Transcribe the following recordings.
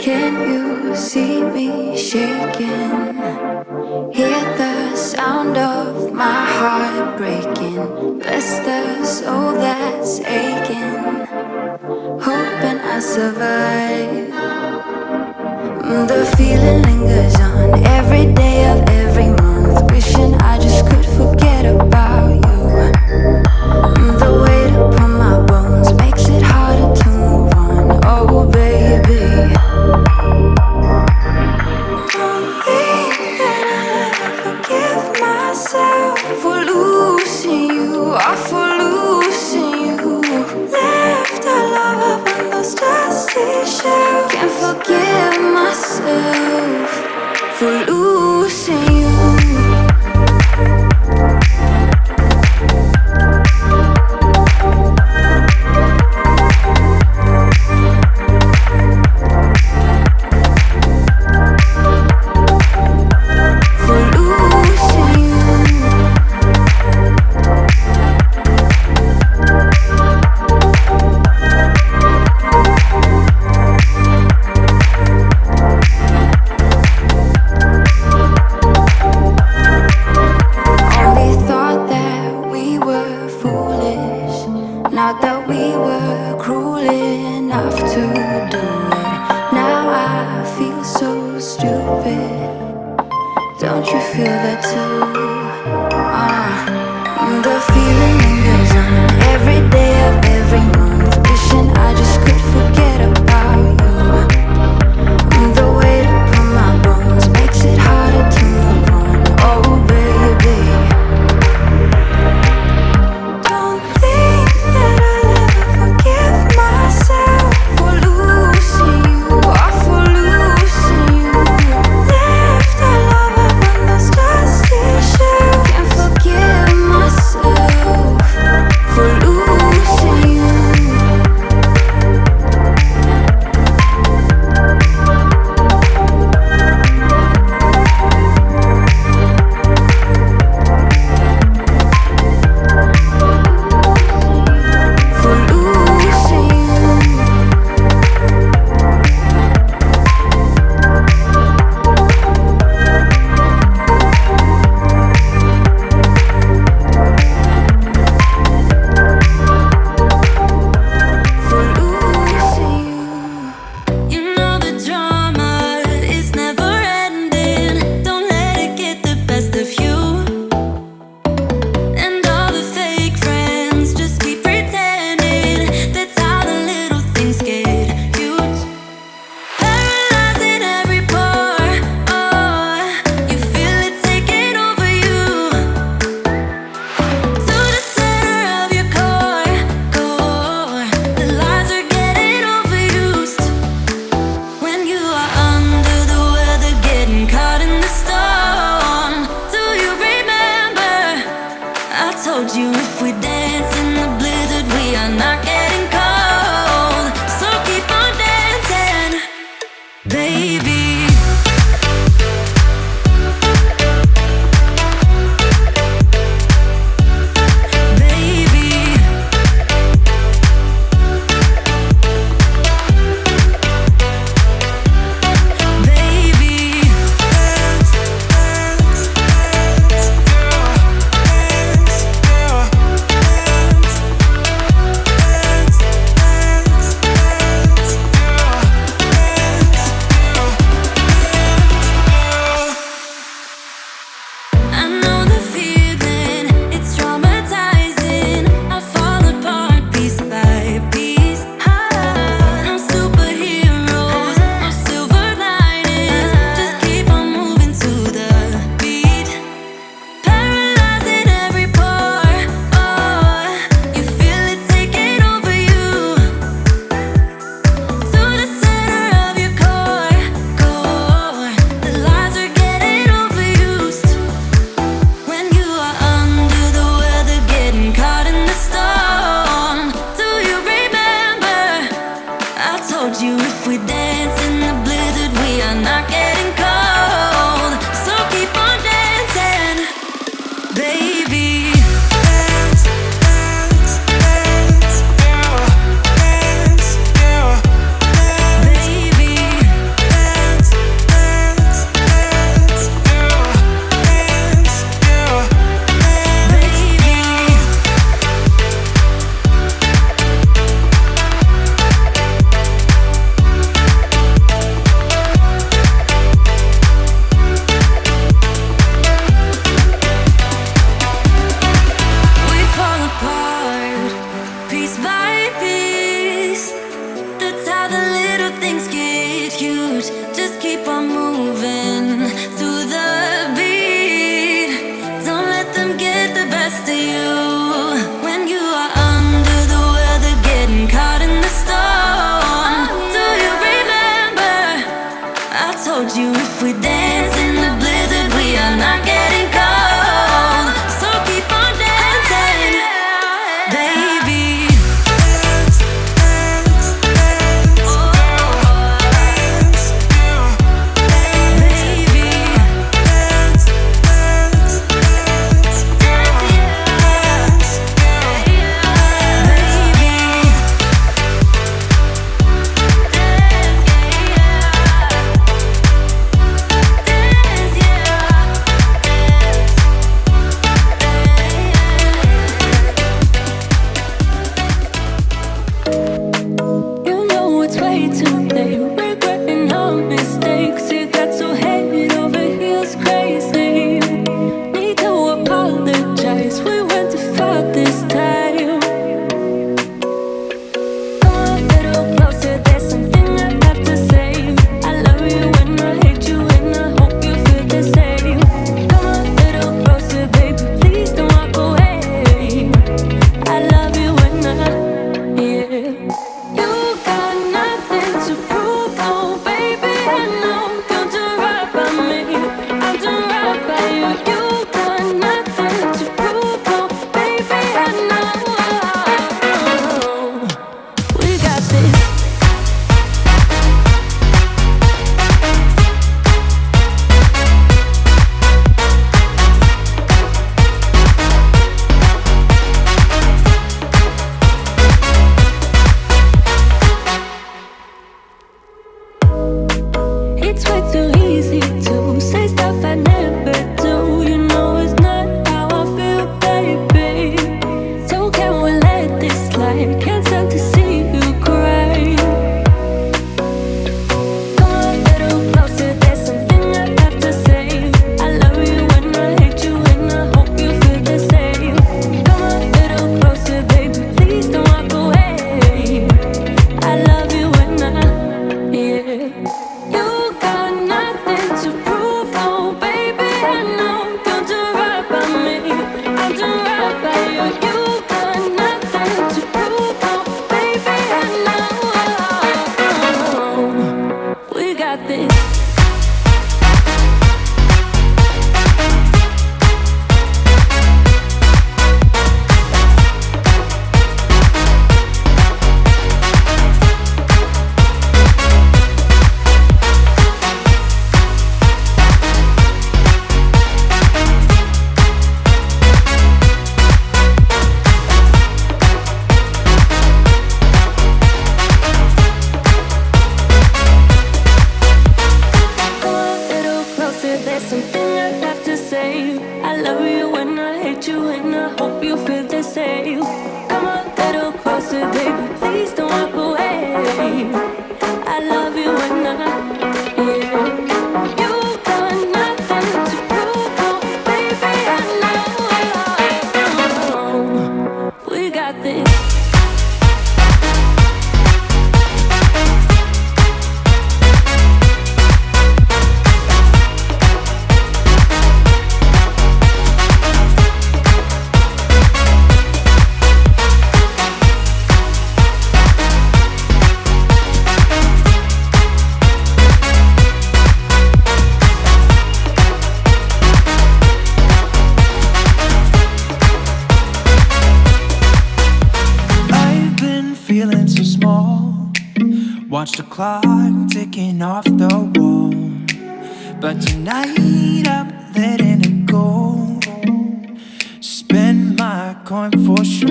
Can you see me shaking? Hear the sound of my heart breaking. Bless the soul that's aching, hoping I survive. The feeling lingers on every day of every month, wishing I just could forget about you. The weight upon my bones makes it harder to move on. Oh baby, don't think that I'll ever forgive myself for losing you, or for losing you. Left our love up on those dusty shelves. Can't forgive myself for losing you. Not that we were cruel enough to do it. Now I feel so stupid. Don't you feel that too? The feeling lingers on every day of every month, wishing I just could forget about you. The weight upon my bones makes it harder to move on. Oh baby, don't think that I'll ever forgive myself for losing you, or for losing you. Left our love up on those dusty shelves. Can't forgive myself for losing you. For losing you. For losing you. You know the drama is never ending. Don't let it get the best of you. And all the fake friends just keep pretending. That's how the little things get huge. Paralyzing every pore. Oh, you feel it taking over you. To the center of your core. The lies are getting overused. When you are under the weather, getting caught in the storm. Do you remember? I told you if we dance in the blizzard, we are not getting cold. So keep on dancing, baby. Baby, baby, I know the feeling, it's traumatizing. I fall apart piece by piece. No superheroes, no silver linings. Just keep on moving to the beat. Paralyzing every pore. Oh, you feel it taking over you. To the center of your core. The lies are getting overused. When you are under the weather, getting caught in the storm. Do you remember? I told you if we dance in the blizzard, we are not getting cold. So keep on dancing, baby. Baby, things get huge, just keep on moving to the beat. Don't let them get the best of you. When you are under the weather, getting caught in the storm, do you remember I told you if we dance in the blizzard, we are not getting cold. So keep on dancing, baby. Watch the clock ticking off the wall, but tonight I'm letting it go. Spend my coin for sure.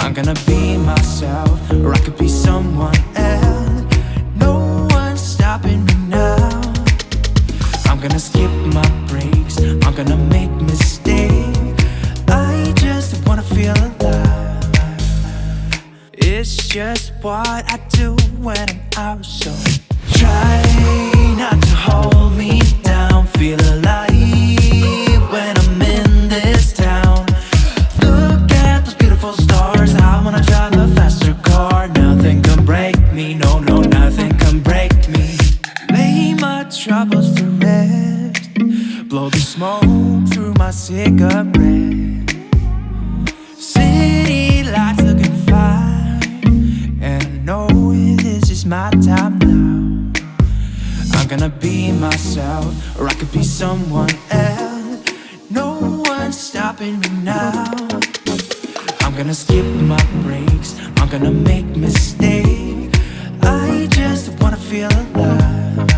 I'm gonna be myself, or I could be someone else. No one's stopping me now. I'm gonna skip my breaks, I'm gonna make mistakes. I just wanna feel alive. It's just what I do when I'm out, so try not to hold me down. Feel alive when I'm in this town. Look at those beautiful stars. I wanna drive a faster car. Nothing can break me, no, no, cigarette. City lights looking fine, and I know this is my time now. I'm gonna be myself, or I could be someone else. No one's stopping me now. I'm gonna skip my breaks, I'm gonna make mistakes. I just wanna feel alive.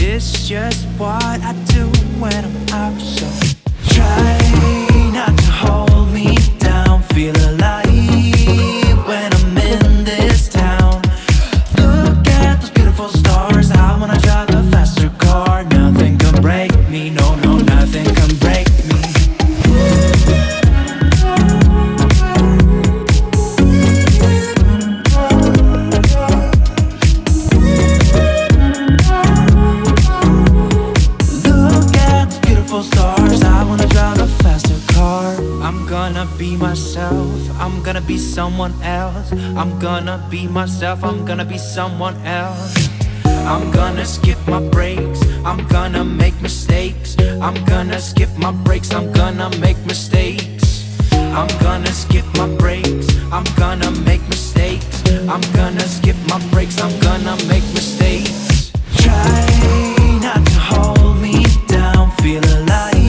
It's just what I do when I'm out. So try not to hold me down. Feel alive when I'm in this town. Look at those beautiful stars. I wanna drive a faster car. Nothing can break me, no, no, nothing can break me. Stars, I wanna drive a faster car. I'm gonna be myself, I'm gonna be someone else. I'm gonna be myself, I'm gonna be someone else. I'm gonna skip my breaks, I'm gonna make mistakes. I'm gonna skip my breaks, I'm gonna make mistakes. I'm gonna skip my breaks, I'm gonna make mistakes. I'm gonna skip my breaks, I'm gonna make mistakes. Try not to hold me down, feel alive